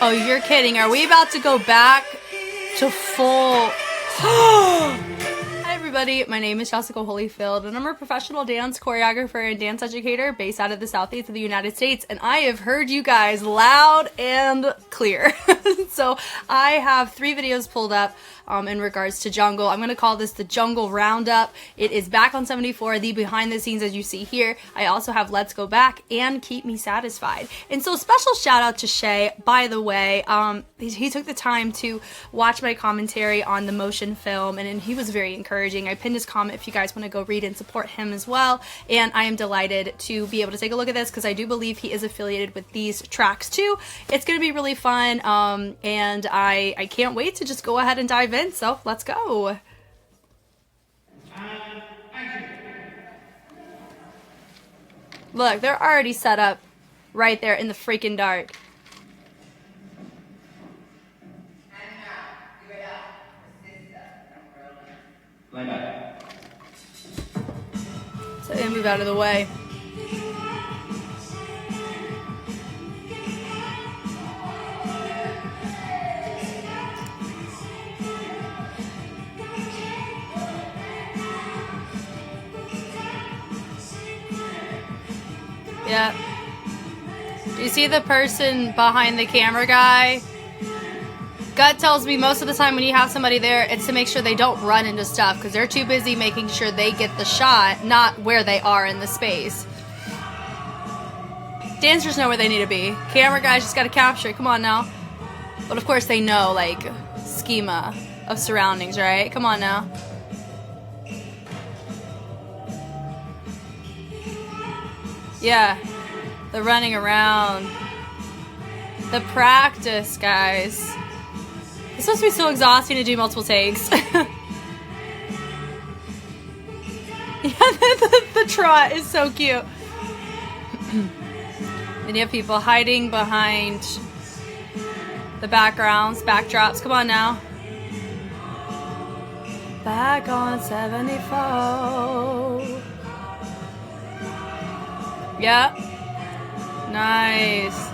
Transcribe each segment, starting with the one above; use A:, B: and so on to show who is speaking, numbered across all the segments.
A: Oh, you're kidding. Are we about to go back to full... Hi everybody, my name is Jessica Holyfield and I'm a professional dance choreographer and dance educator based out of the southeast of the United States, and I have heard you guys loud and clear. So I have 3 videos pulled up in regards to jungle. I'm going to call this the Jungle Roundup. It is back on 74, the behind the scenes as you see here. I also have Let's Go Back and Keep Me Satisfied. And so special shout out to Shay, by the way. He took the time to watch my commentary on the motion film, and he was very encouraging. I pinned his comment if you guys want to go read and support him as well. And I am delighted to be able to take a look at this because I do believe he is affiliated with these tracks too. It's going to be really fun, and I can't wait to just go ahead and dive in. So let's go. Look, they're already set up right there in the freaking dark. So they move out of the way. Yep. Do you see the person behind the camera guy? Gut tells me most of the time when you have somebody there, it's to make sure they don't run into stuff because they're too busy making sure they get the shot, not where they are in the space. Dancers know where they need to be. Camera guys just got to capture it. Come on now. But of course they know, like, schema of surroundings, right? Come on now. Yeah, the running around. The practice, guys. It's supposed to be so exhausting to do multiple takes. Yeah, the trot is so cute. And you have people hiding behind the backgrounds, backdrops. Come on now. Back on 74. Yep. Nice.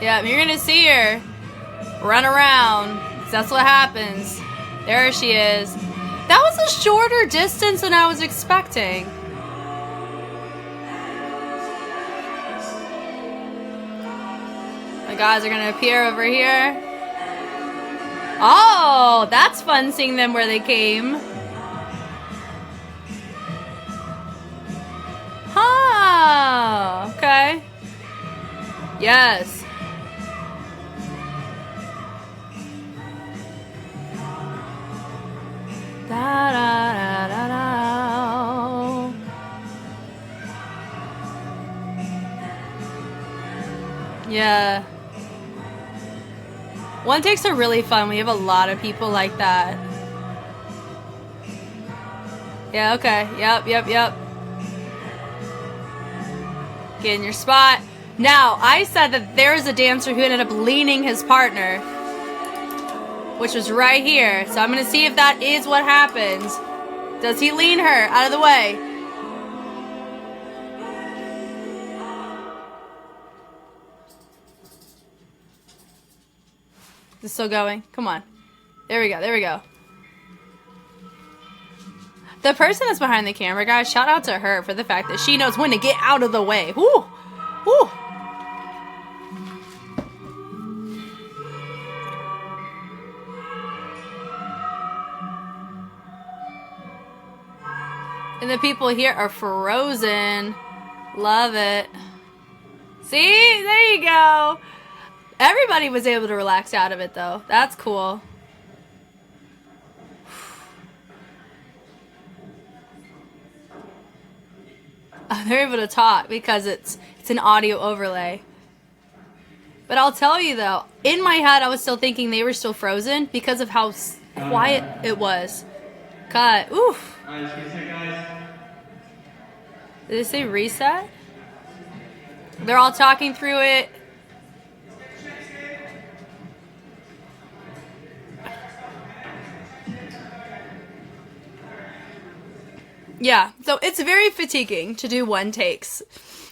A: Yeah, you're gonna see her run around. That's what happens. There she is. That was a shorter distance than I was expecting. The guys are gonna appear over here. Oh, that's fun seeing them where they came. Huh. Okay. Yes. Da, da, da, da, da. Yeah. One takes are really fun. We have a lot of people like that. Yeah, okay. Yep. Get in your spot. Now, I said that there's a dancer who ended up leaning his partner, which was right here. So I'm going to see if that is what happens. Does he lean her out of the way? Is this still going? Come on. There we go. The person that's behind the camera, guys, shout out to her for the fact that she knows when to get out of the way. Woo! Woo! And the people here are frozen. Love it. See? There you go. Everybody was able to relax out of it, though. That's cool. They're able to talk because it's an audio overlay. But I'll tell you, though, in my head, I was still thinking they were still frozen because of how quiet it was. Cut. Oof. Did it say reset? They're all talking through it. Yeah, so it's very fatiguing to do one takes.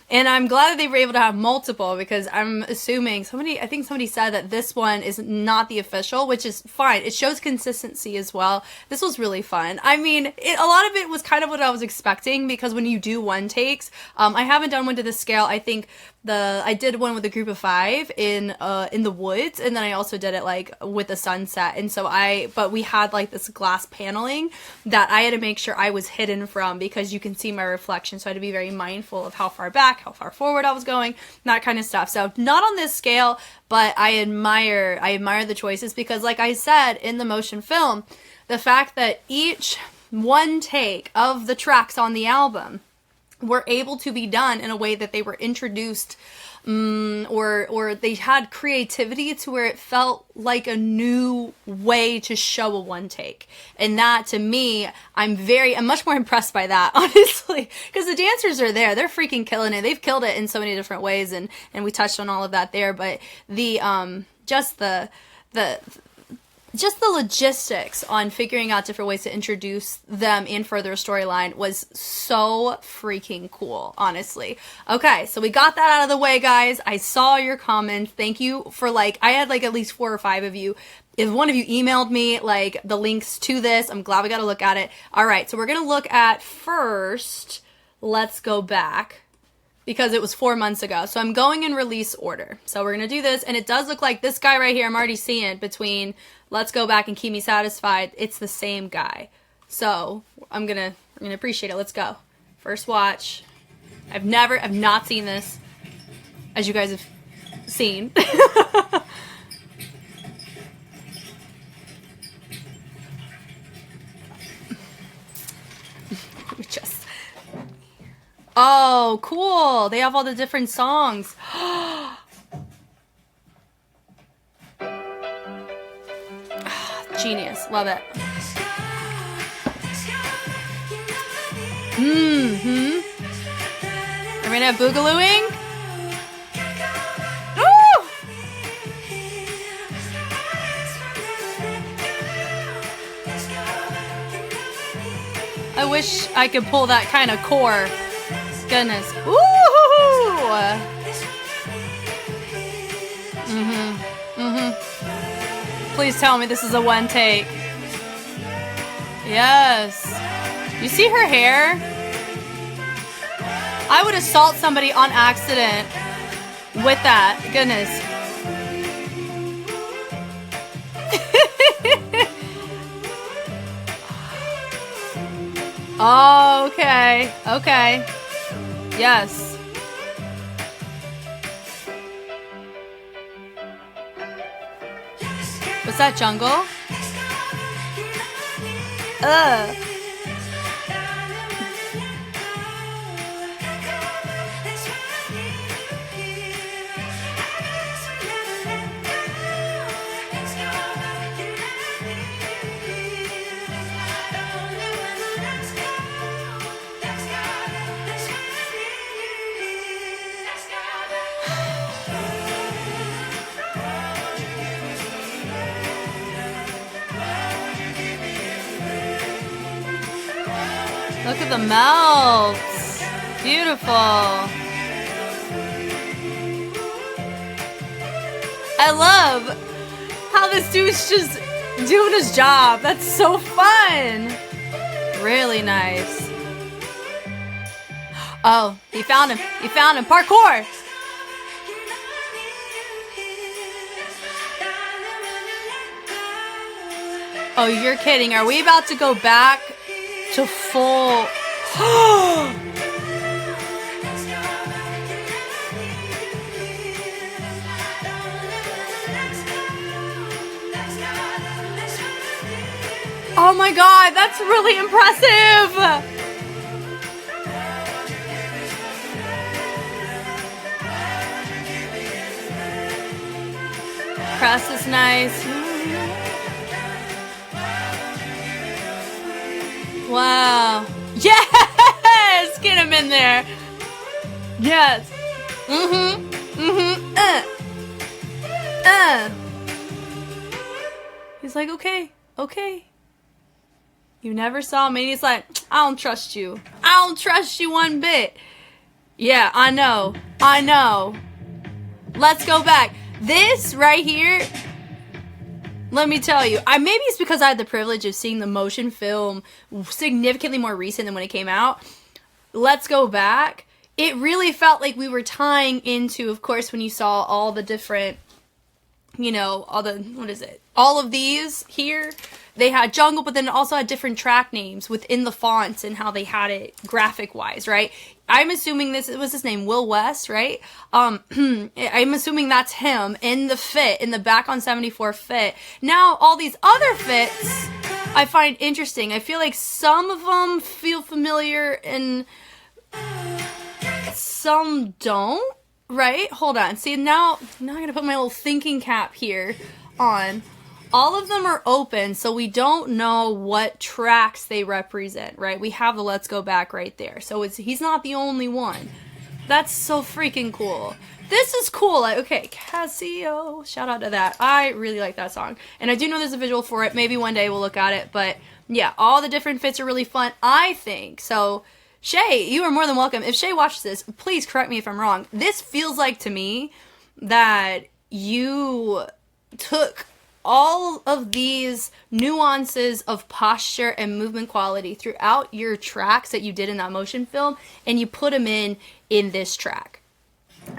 A: And I'm glad that they were able to have multiple, because I'm assuming I think somebody said that this one is not the official, which is fine. It shows consistency as well. This was really fun. I mean, a lot of it was kind of what I was expecting, because when you do one takes, I haven't done one to this scale. I think I did one with a group of 5 in the woods, and then I also did it like with the sunset. And so but we had like this glass paneling that I had to make sure I was hidden from, because you can see my reflection. So I had to be very mindful of how far back, how far forward I was going, that kind of stuff. So not on this scale, but I admire the choices, because like I said in the motion film, the fact that each one take of the tracks on the album were able to be done in a way that they were introduced, or they had creativity to where it felt like a new way to show a one take. And that, to me, I'm much more impressed by that, honestly, because the dancers are there. They're freaking killing it. They've killed it in so many different ways, and we touched on all of that there. But just the logistics on figuring out different ways to introduce them and further a storyline was so freaking cool, honestly. Okay, so we got that out of the way, guys. I saw your comments. Thank you for I had at least 4 or 5 of you. If one of you emailed me the links to this, I'm glad we got to look at it. All right, so we're going to look at first, let's go back, because it was 4 months ago. So I'm going in release order. So we're going to do this, and it does look like this guy right here, I'm already seeing between Let's Go Back and Keep Me Satisfied, it's the same guy. So we're gonna appreciate it. Let's go. First watch. I've not seen this, as you guys have seen. Oh, cool. They have all the different songs. Genius. Love it. Mm-hmm. Are we gonna have boogalooing? Woo! I wish I could pull that kind of core. Goodness. Woo-hoo-hoo! Please tell me this is a one take. Yes. You see her hair? I would assault somebody on accident with that. Goodness. Oh, okay. Okay. Yes. Was that jungle? Ugh. Look at the melts. Beautiful. I love how this dude's just doing his job. That's so fun. Really nice. Oh, he found him. He found him. Parkour. Oh, you're kidding. Are we about to go back to full? Oh my god, that's really impressive! Press is nice. Wow. Yes! Get him in there. Yes. Mm-hmm. Mm-hmm. He's like, okay. Okay. You never saw me. And he's like, I don't trust you. I don't trust you one bit. Yeah, I know. I know. Let's go back. This right here, let me tell you, maybe it's because I had the privilege of seeing the motion film significantly more recent than when it came out. Let's Go Back. It really felt like we were tying into, of course, when you saw all the different, you know, all of these here. They had Jungle, but then it also had different track names within the fonts and how they had it graphic-wise, right? I'm assuming this was his name, Will West, right? I'm assuming that's him in the back on 74 fit. Now, all these other fits I find interesting. I feel like some of them feel familiar and some don't, right? Hold on. See, now I'm going to put my little thinking cap here on. All of them are open, so we don't know what tracks they represent, right? We have the Let's Go Back right there. So he's not the only one. That's so freaking cool. This is cool. Okay, Casio. Shout out to that. I really like that song. And I do know there's a visual for it. Maybe one day we'll look at it. But yeah, all the different fits are really fun, I think. So Shay, you are more than welcome. If Shay watches this, please correct me if I'm wrong. This feels like to me that you took all of these nuances of posture and movement quality throughout your tracks that you did in that motion film, and you put them in this track.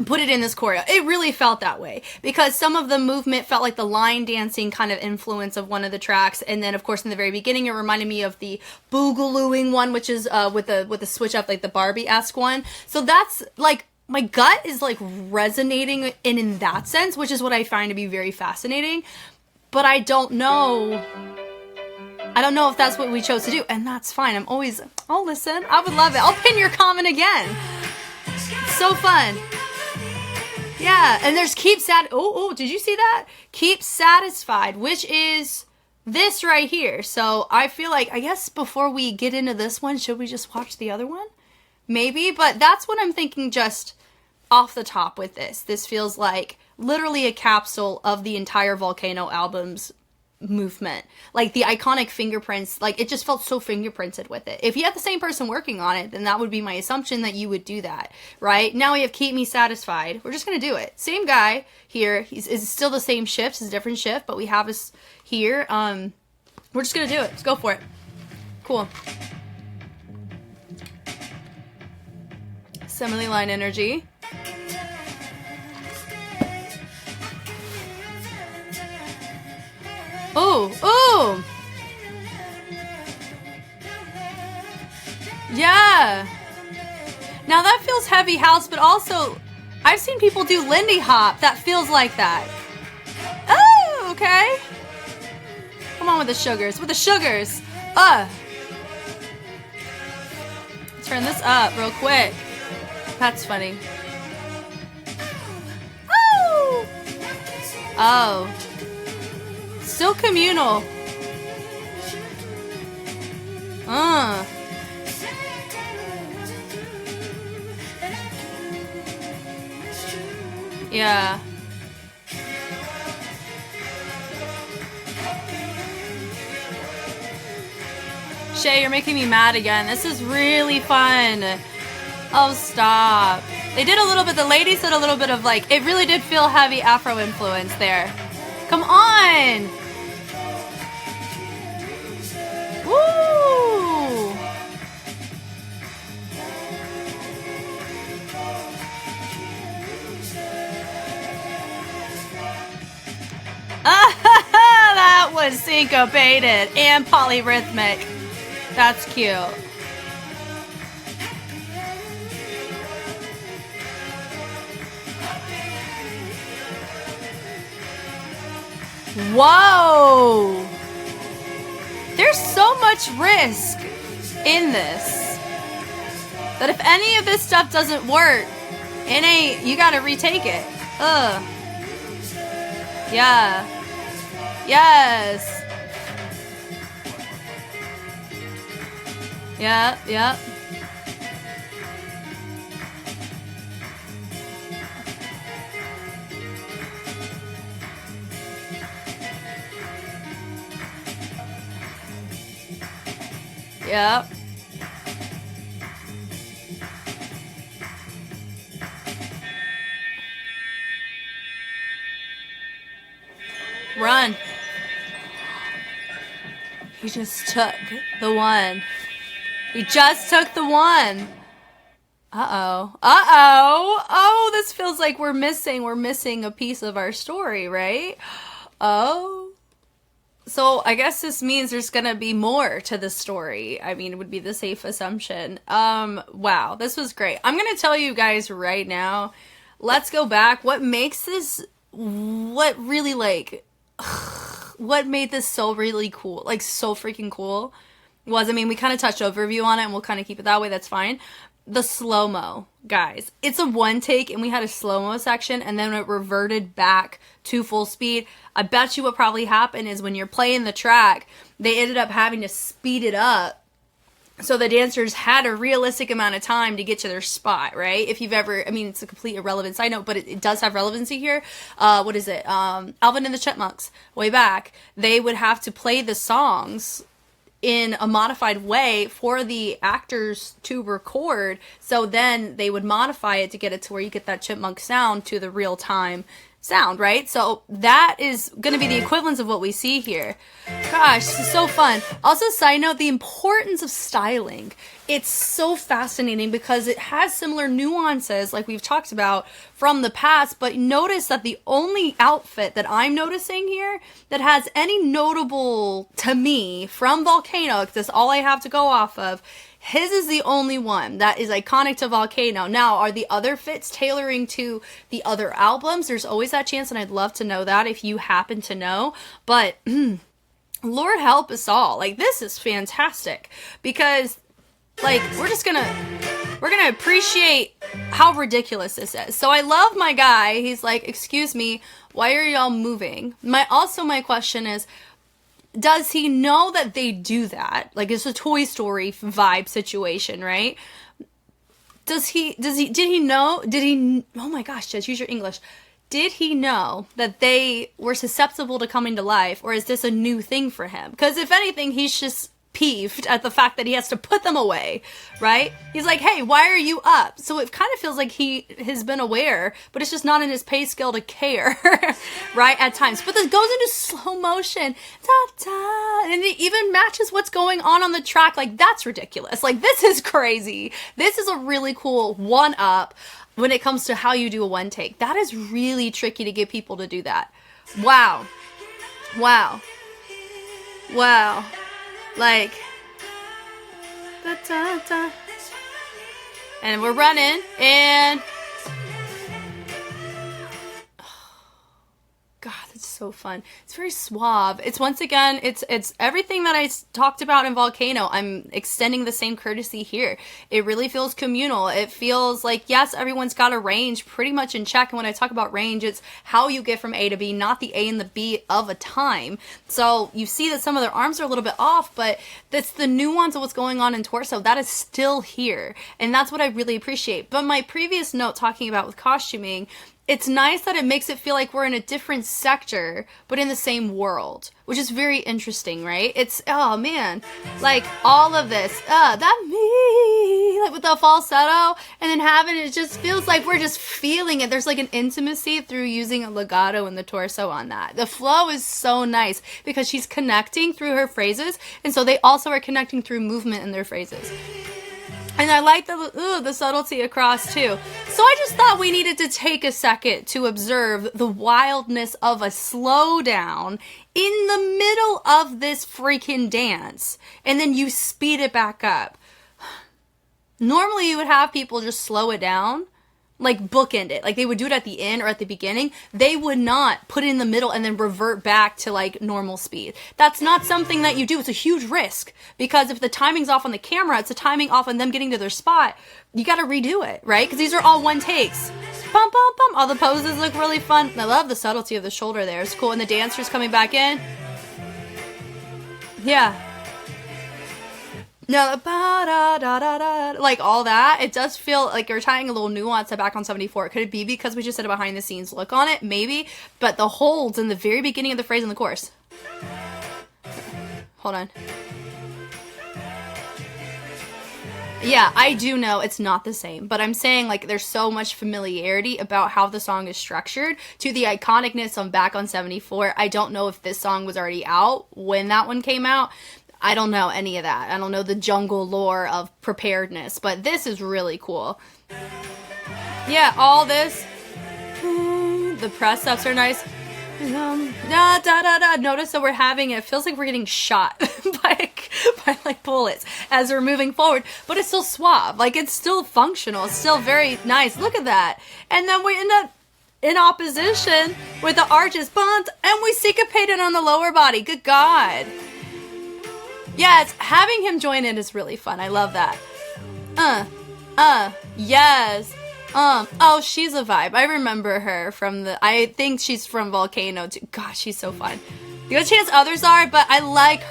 A: Put it in this choreo. It really felt that way because some of the movement felt like the line dancing kind of influence of one of the tracks, and then of course in the very beginning it reminded me of the boogalooing one, which is with the switch up, like the Barbie-esque one. So that's like, my gut is like resonating in that sense, which is what I find to be very fascinating. But I don't know if that's what we chose to do, and that's fine. I'll listen. I would love it. I'll pin your comment again. It's so fun. Yeah, and there's did you see that? Keep Satisfied, which is this right here. So I feel like, I guess before we get into this one, should we just watch the other one? Maybe, but that's what I'm thinking just off the top with this. This feels like literally a capsule of the entire Volcano album's movement. Like the iconic fingerprints, like it just felt so fingerprinted with it. If you had the same person working on it, then that would be my assumption that you would do that, right? Now we have Keep Me Satisfied. We're just gonna do it. Same guy here. It's still the same shifts, it's a different shift, but we have this here. We're just gonna do it. Let's go for it. Cool. Simile line energy. Oh, oh! Yeah! Now that feels heavy house, but also, I've seen people do Lindy Hop that feels like that. Oh, okay. Come on with the sugars, Turn this up real quick. That's funny. Oh! Oh. Still communal. Yeah. Shay, you're making me mad again. This is really fun. Oh, stop. They did a little bit, the ladies did a little bit of like, it really did feel heavy Afro influence there. Come on! Woo! That was syncopated and polyrhythmic. That's cute. Whoa! There's so much risk in this that if any of this stuff doesn't work, you gotta retake it. Ugh. Yeah. Yes. Yeah. Yep. Run. He just took the one. He just took the one. Uh-oh. Uh-oh. Oh, this feels like we're missing a piece of our story, right? Oh. So I guess this means there's gonna be more to the story. I mean, it would be the safe assumption. Wow, this was great. I'm gonna tell you guys right now, let's go back. What makes this, what really like, what made this so really cool, like so freaking cool, was, I mean, we kind of touched overview on it and we'll kind of keep it that way, that's fine. The slow-mo, guys. It's a one take and we had a slow-mo section and then it reverted back to full speed. I bet you what probably happened is when you're playing the track, they ended up having to speed it up so the dancers had a realistic amount of time to get to their spot, right? If you've ever, I mean, it's a complete irrelevant side note, but it does have relevancy here. What is it? Alvin and the Chipmunks, way back, they would have to play the songs in a modified way for the actors to record, so then they would modify it to get it to where you get that chipmunk sound to the real-time sound, right? So that is going to be the equivalence of what we see here. Gosh, this is so fun. Also, side note, the importance of styling. It's so fascinating because it has similar nuances like we've talked about from the past, but notice that the only outfit that I'm noticing here that has any notable, to me, from Volcano, because that's all I have to go off of, his is the only one that is iconic to Volcano. Now, are the other fits tailoring to the other albums? There's always that chance, and I'd love to know that if you happen to know. But Lord help us all. Like, this is fantastic because, like, we're gonna appreciate how ridiculous this is. So I love my guy. He's like, excuse me, why are y'all moving? My question is, does he know that they do that? Like, it's a Toy Story vibe situation, right? Did he know, oh my gosh, Judge, use your English. Did he know that they were susceptible to coming to life, or is this a new thing for him? Because if anything, he's just peeved at the fact that he has to put them away, right? He's like, hey, why are you up? So it kind of feels like he has been aware, but it's just not in his pay scale to care, right, at times. But this goes into slow motion, ta-ta, and it even matches what's going on the track. Like, that's ridiculous. Like, this is crazy. This is a really cool one-up when it comes to how you do a one take. That is really tricky to get people to do that. Wow. Wow. Wow. Like, da, da, da. And we're running, and God, it's so fun. It's very suave. It's, once again, it's everything that I talked about in Volcano. I'm extending the same courtesy here. It really feels communal. It feels like, yes, everyone's got a range pretty much in check. And when I talk about range, it's how you get from A to B, not the A and the B of a time. So you see that some of their arms are a little bit off, but that's the nuance of what's going on in torso. That is still here. And that's what I really appreciate. But my previous note talking about with costuming, it's nice that it makes it feel like we're in a different sector, but in the same world, which is very interesting, right? It's, oh man, like all of this, that me, like with the falsetto, and then having it just feels like we're just feeling it. There's like an intimacy through using a legato in the torso on that. The flow is so nice because she's connecting through her phrases, and so they also are connecting through movement in their phrases. And I like the subtlety across too. So I just thought we needed to take a second to observe the wildness of a slowdown in the middle of this freaking dance. And then you speed it back up. Normally you would have people just slow it down, like bookend it. Like they would do it at the end or at the beginning. They would not put it in the middle and then revert back to like normal speed. That's not something that you do. It's a huge risk because if the timing's off on the camera, it's a timing off on them getting to their spot. You got to redo it, right? Because these are all one takes. Bum, bum, bum. All the poses look really fun. I love the subtlety of the shoulder there. It's cool. And the dancers coming back in. Yeah. No, like all that, it does feel like you're tying a little nuance to Back on 74. Could it be because we just did a behind the scenes look on it? Maybe, but the holds in the very beginning of the phrase in the chorus. Hold on. Yeah, I do know it's not the same, but I'm saying like there's so much familiarity about how the song is structured to the iconicness of Back on 74. I don't know if this song was already out when that one came out. I don't know any of that. I don't know the jungle lore of preparedness, but this is really cool. Yeah, all this. The press ups are nice. Da, da, da, da. Notice that we're having it feels like we're getting shot by like bullets as we're moving forward, but it's still suave. Like it's still functional. It's still very nice. Look at that. And then we end up in opposition with the arches bumped, and we syncopated on the lower body. Good God. Yes, having him join in is really fun. I love that. Yes. Oh, she's a vibe. I remember her from I think she's from Volcano too. God, she's so fun. The other chance others are, but I like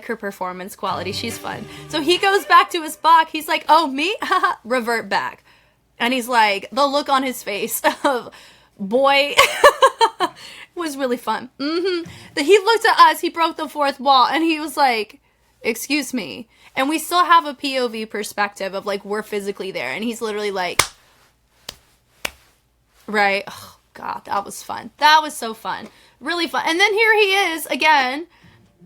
A: her performance quality. She's fun. So he goes back to his block. He's like, oh, me? Revert back. And he's like, the look on his face of, boy, was really fun. He looked at us, he broke the fourth wall, and he was like, excuse me. And we still have a POV perspective of like, we're physically there. And he's literally like, right? Oh, God, that was fun. That was so fun. Really fun. And then here he is again.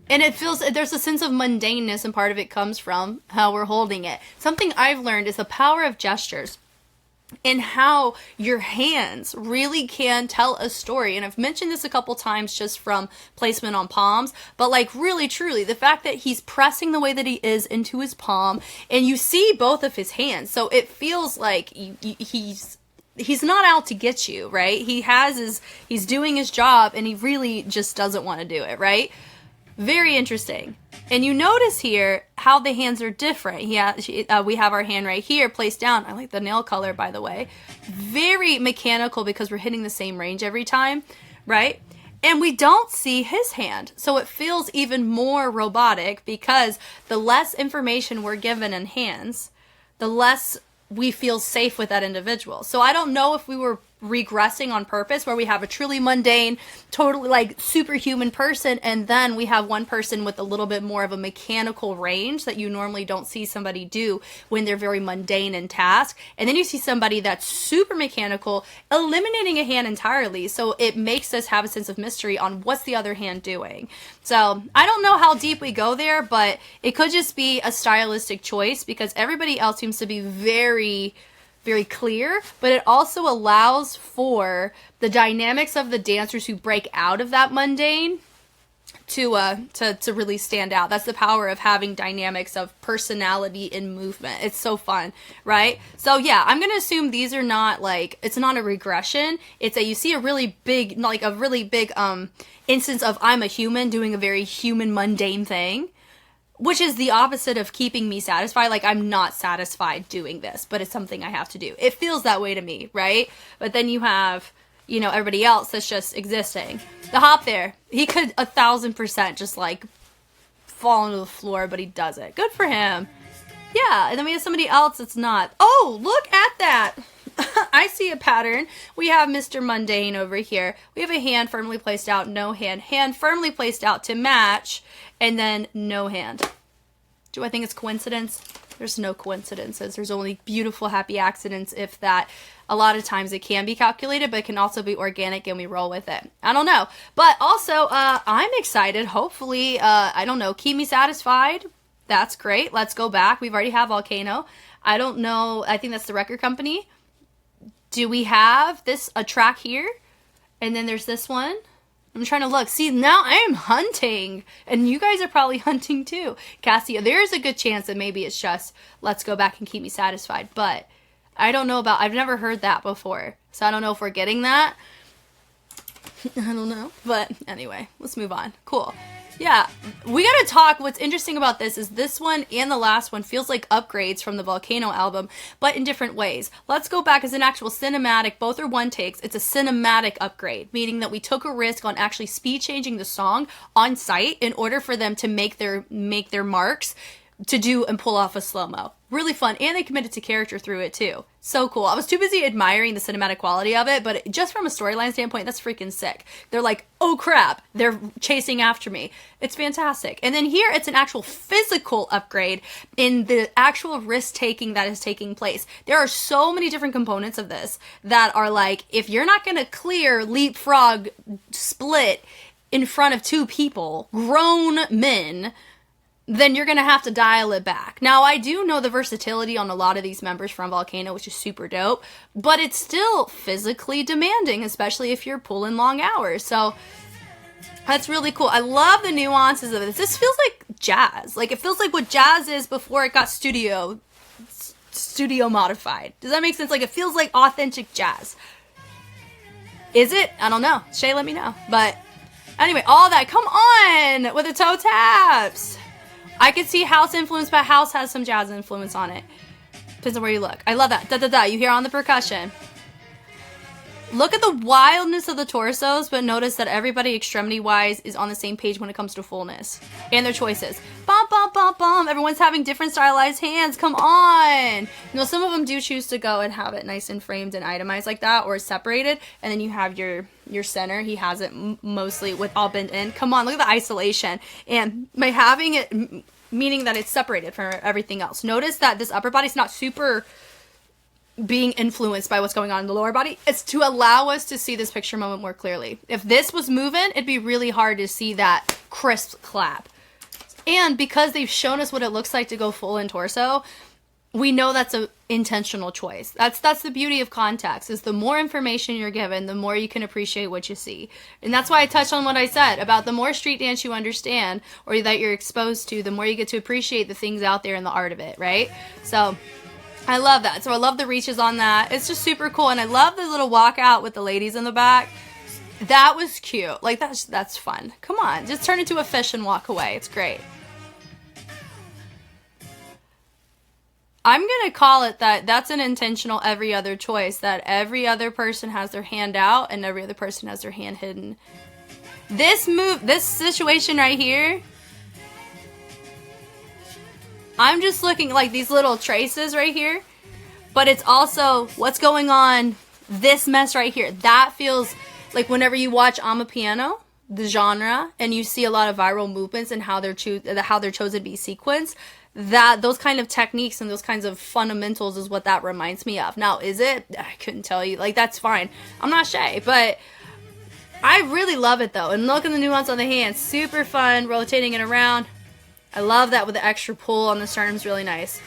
A: And it feels, there's a sense of mundaneness, and part of it comes from how we're holding it. Something I've learned is the power of gestures and how your hands really can tell a story. And I've mentioned this a couple times just from placement on palms, but like really truly the fact that he's pressing the way that he is into his palm, and you see both of his hands. So it feels like he's not out to get you, right? He's doing his job, and he really just doesn't want to do it, right? Very interesting. And you notice here how the hands are different. We have our hand right here placed down. I like the nail color, by the way. Very mechanical because we're hitting the same range every time, right? And we don't see his hand. So it feels even more robotic because the less information we're given in hands, the less we feel safe with that individual. So I don't know if we were regressing on purpose, where we have a truly mundane, totally like superhuman person, and then we have one person with a little bit more of a mechanical range that you normally don't see somebody do when they're very mundane in task. And then you see somebody that's super mechanical, eliminating a hand entirely. So it makes us have a sense of mystery on what's the other hand doing. So I don't know how deep we go there, but it could just be a stylistic choice because everybody else seems to be very clear, but it also allows for the dynamics of the dancers who break out of that mundane to really stand out. That's the power of having dynamics of personality in movement. It's so fun, right? So yeah, I'm gonna assume these are not like, it's not a regression. It's you see a really big instance of I'm a human doing a very human mundane thing, which is the opposite of keeping me satisfied. Like, I'm not satisfied doing this, but it's something I have to do. It feels that way to me, right? But then you have, everybody else that's just existing. The hop there, he could 1,000% just, like, fall onto the floor, but he doesn't. Good for him. Yeah, and then we have somebody else that's not. Oh, look at that. I see a pattern. We have Mr. Mundane over here. We have a hand firmly placed out, no hand. Hand firmly placed out to match, and then no hand. Do I think it's coincidence? There's no coincidences. There's only beautiful, happy accidents, if that. A lot of times it can be calculated, but it can also be organic, and we roll with it. I don't know. But also, I'm excited. Hopefully, I don't know, keep me satisfied. That's great. Let's go back. We've already have Volcano. I don't know. I think that's the record company. Do we have a track here? And then there's this one. I'm trying to look. See, now I am hunting. And you guys are probably hunting too. Cassia, there's a good chance that maybe it's just, let's go back and keep me satisfied. But I don't know I've never heard that before. So I don't know if we're getting that. I don't know. But anyway, let's move on. Cool. Yeah, we gotta talk. What's interesting about this is this one and the last one feels like upgrades from the Volcano album, but in different ways. Let's go back as an actual cinematic. Both are one takes. It's a cinematic upgrade, meaning that we took a risk on actually speed changing the song on site in order for them to make their marks to do and pull off a slow-mo. Really fun, and they committed to character through it too. So cool. I was too busy admiring the cinematic quality of it, but just from a storyline standpoint, that's freaking sick. They're like, oh crap, they're chasing after me. It's fantastic. And then here, it's an actual physical upgrade in the actual risk-taking that is taking place. There are so many different components of this that are like, if you're not gonna clear, leapfrog, split in front of two people, grown men, then you're going to have to dial it back. Now, I do know the versatility on a lot of these members from Volcano, which is super dope, but it's still physically demanding, especially if you're pulling long hours. So that's really cool. I love the nuances of this. This feels like jazz. Like, it feels like what jazz is before it got studio modified. Does that make sense? Like, it feels like authentic jazz. Is it? I don't know. Shay, let me know. But anyway, all that. Come on with the toe taps. I could see house influence, but house has some jazz influence on it. Depends on where you look. I love that. Da da da. You hear on the percussion. Look at the wildness of the torsos, but notice that everybody extremity-wise is on the same page when it comes to fullness. And their choices. Bum, bum, bum, bum. Everyone's having different stylized hands. Come on. You know, some of them do choose to go and have it nice and framed and itemized like that, or separated. And then you have your center. He has it mostly with all bent in. Come on, look at the isolation. And by having it, meaning that it's separated from everything else. Notice that this upper body's not super being influenced by what's going on in the lower body. It's to allow us to see this picture moment more clearly. If this was moving, it'd be really hard to see that crisp clap. And because they've shown us what it looks like to go full in torso, we know that's an intentional choice. That's the beauty of context, is the more information you're given, the more you can appreciate what you see. And that's why I touched on what I said about the more street dance you understand or that you're exposed to, the more you get to appreciate the things out there in the art of it, right? So I love that. So I love the reaches on that. It's just super cool. And I love the little walkout with the ladies in the back. That was cute. Like, that's fun. Come on. Just turn into a fish and walk away. It's great. I'm going to call it that's an intentional every other choice, that every other person has their hand out and every other person has their hand hidden. This situation right here, I'm just looking like these little traces right here, but it's also what's going on, this mess right here. That feels like whenever you watch Amapiano, the genre, and you see a lot of viral movements and how they're chosen to be sequenced, that those kind of techniques and those kinds of fundamentals is what that reminds me of. Now, is it? I couldn't tell you. Like, that's fine. I'm not Shay, but I really love it though. And look at the nuance on the hands. Super fun, rotating it around. I love that with the extra pull on the sternum is really nice.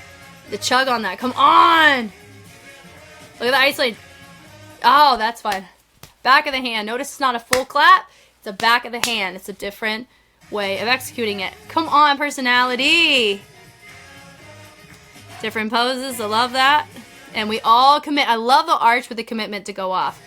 A: The chug on that. Come on! Look at the isolate. Oh, that's fun. Back of the hand. Notice it's not a full clap. It's a back of the hand. It's a different way of executing it. Come on, personality! Different poses. I love that. And we all commit. I love the arch with the commitment to go off.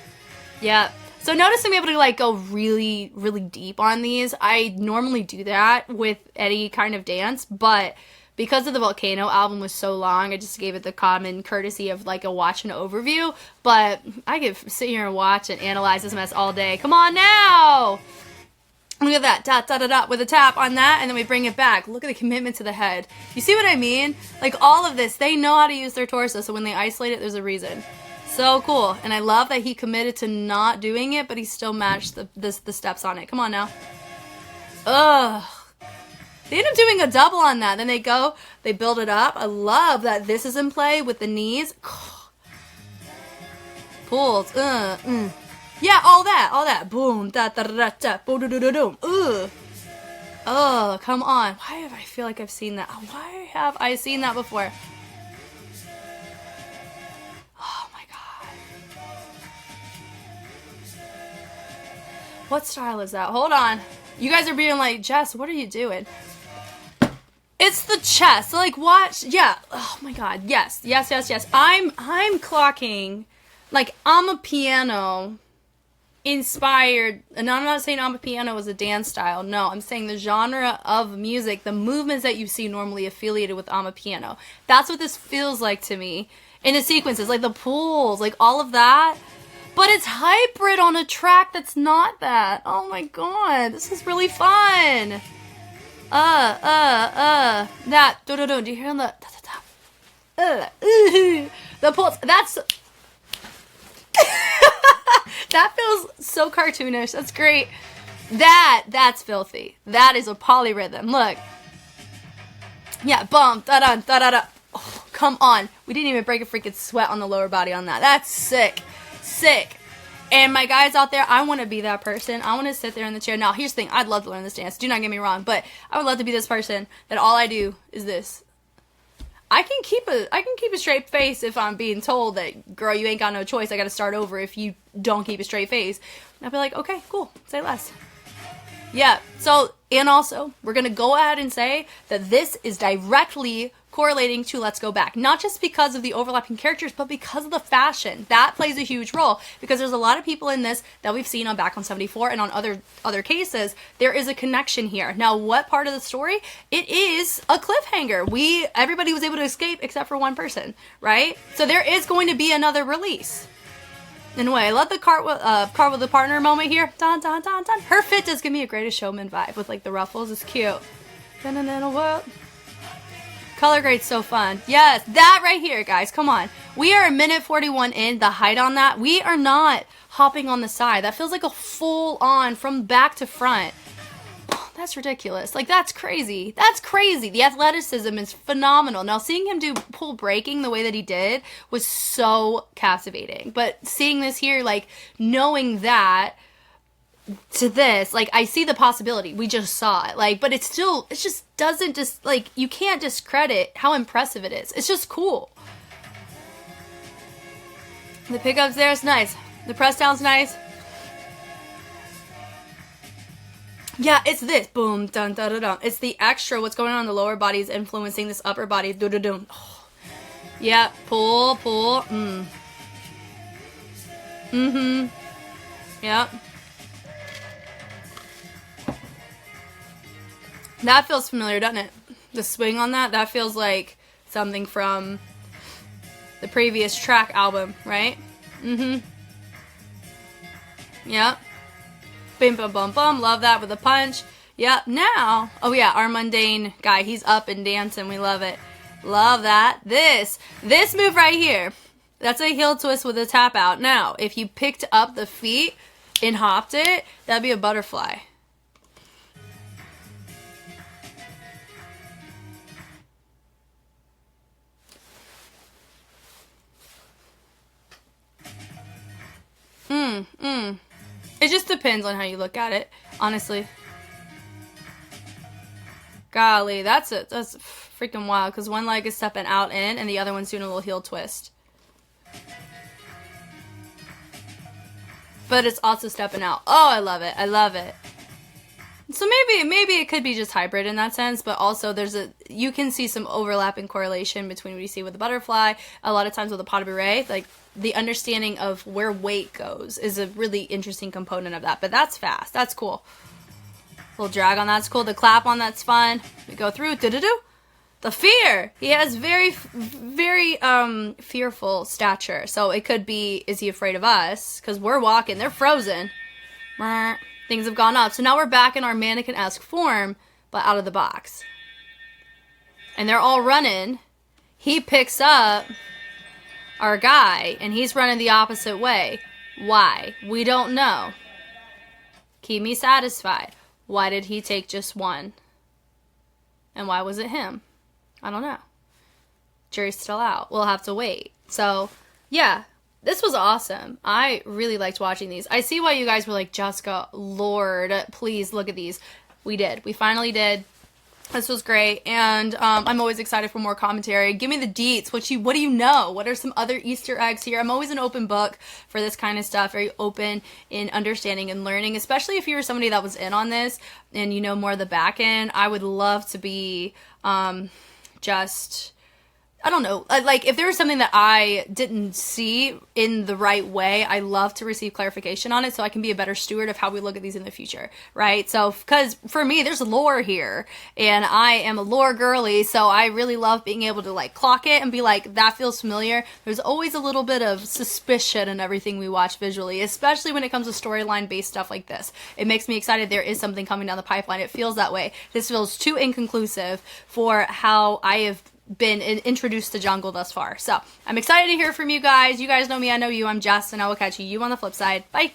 A: Yeah. So notice I'm able to like go really, really deep on these. I normally do that with any kind of dance, but because of the Volcano album was so long, I just gave it the common courtesy of like a watch and overview. But I could sit here and watch and analyze this mess all day. Come on now! Look at that, dot, dot, dot, dot, with a tap on that, and then we bring it back. Look at the commitment to the head. You see what I mean? Like, all of this, they know how to use their torso, so when they isolate it, there's a reason. So cool. And I love that he committed to not doing it, but he still matched the steps on it. Come on now. Ugh. They end up doing a double on that. Then they build it up. I love that this is in play with the knees. Pulls. Yeah, all that. Boom, da da da da, boom, do do do do. Ugh. Oh, come on. Why have I feel like I've seen that? Why have I seen that before? Oh my god. What style is that? Hold on. You guys are being like, Jess, what are you doing? It's the chest. So like, watch. Yeah. Oh my god. Yes. I'm clocking. Like, Amapiano inspired, and I'm not saying Amapiano is a dance style, no, I'm saying the genre of music, the movements that you see normally affiliated with Amapiano. That's what this feels like to me. In the sequences, like the pulls, like all of that. But it's hybrid on a track that's not that. Oh my god, this is really fun. That. Do you hear the the pulse? That's that feels so cartoonish. That's great. That's filthy. That is a polyrhythm. Look. Yeah, bum, da-da, da-da-da. Oh, come on. We didn't even break a freaking sweat on the lower body on that. That's sick. Sick. And my guys out there, I want to be that person. I want to sit there in the chair. Now, here's the thing. I'd love to learn this dance. Do not get me wrong. But I would love to be this person that all I do is this. I can keep a straight face if I'm being told that, girl, you ain't got no choice. I got to start over if you don't keep a straight face. And I'll be like, okay, cool. Say less. Yeah, so, and also, we're going to go ahead and say that this is directly correlating to Let's Go Back. Not just because of the overlapping characters, but because of the fashion. That plays a huge role, because there's a lot of people in this that we've seen on Back on 74 and on other cases. There is a connection here. Now, what part of the story? It is a cliffhanger. Everybody was able to escape except for one person, right? So there is going to be another release. Anyway, I love the cart with the partner moment here. Dun, dun, dun, dun. Her fit does give me a Greatest Showman vibe with like the ruffles. It's cute. Dun, dun, dun, world. Color grade's so fun. Yes, that right here, guys. Come on. We are a minute 41 in. The height on that. We are not hopping on the side. That feels like a full on from back to front. Oh, that's ridiculous. Like, that's crazy. That's crazy. The athleticism is phenomenal. Now, seeing him do pull breaking the way that he did was so captivating. But seeing this here, like, knowing that to this, like, I see the possibility. We just saw it. Like, but it just doesn't like, you can't discredit how impressive it is. It's just cool. The pickups there is nice. The press down's nice. Yeah, it's this. Boom, dun, dun, dun, dun. It's the extra, what's going on in the lower body is influencing this upper body. Do, do, do. Oh. Yeah, pull, pull. Yep. That feels familiar, doesn't it? The swing on that feels like something from the previous track album, right? Yep. Bim, bum, bum, bum. Love that with a punch. Yep. Now, oh yeah, our mundane guy. He's up and dancing. We love it. Love that. This move right here. That's a heel twist with a tap out. Now, if you picked up the feet and hopped it, that'd be a butterfly. It just depends on how you look at it, honestly. Golly, that's freaking wild, because one leg is stepping out in, and the other one's doing a little heel twist. But it's also stepping out. Oh, I love it. I love it. So maybe it could be just hybrid in that sense, but also you can see some overlapping correlation between what you see with the butterfly. A lot of times with the pas de bourrée, like the understanding of where weight goes is a really interesting component of that. But that's fast. That's cool. Little drag on that's cool. The clap on that's fun. We go through. Do-do-do. The fear. He has very, very fearful stature. So it could be, is he afraid of us? Because we're walking. They're frozen. Things have gone up. So now we're back in our mannequin-esque form, but out of the box. And they're all running. He picks up our guy, and he's running the opposite way. Why? We don't know. Keep me satisfied. Why did he take just one? And why was it him? I don't know. Jury's still out. We'll have to wait. So, yeah. This was awesome. I really liked watching these. I see why you guys were like, Jessica, Lord, please look at these. We did. We finally did. This was great. And I'm always excited for more commentary. Give me the deets. What do you know? What are some other Easter eggs here? I'm always an open book for this kind of stuff. Very open in understanding and learning, especially if you were somebody that was in on this and you know more of the back end. I would love to be just I don't know, like if there was something that I didn't see in the right way, I love to receive clarification on it so I can be a better steward of how we look at these in the future, right? So, because for me, there's lore here, and I am a lore girly, so I really love being able to like clock it and be like, that feels familiar. There's always a little bit of suspicion in everything we watch visually, especially when it comes to storyline based stuff like this. It makes me excited there is something coming down the pipeline. It feels that way. This feels too inconclusive for how I have been introduced to jungle thus far. So I'm excited to hear from you guys. You guys know me, I know you. I'm Jess, and I will catch you on the flip side. Bye.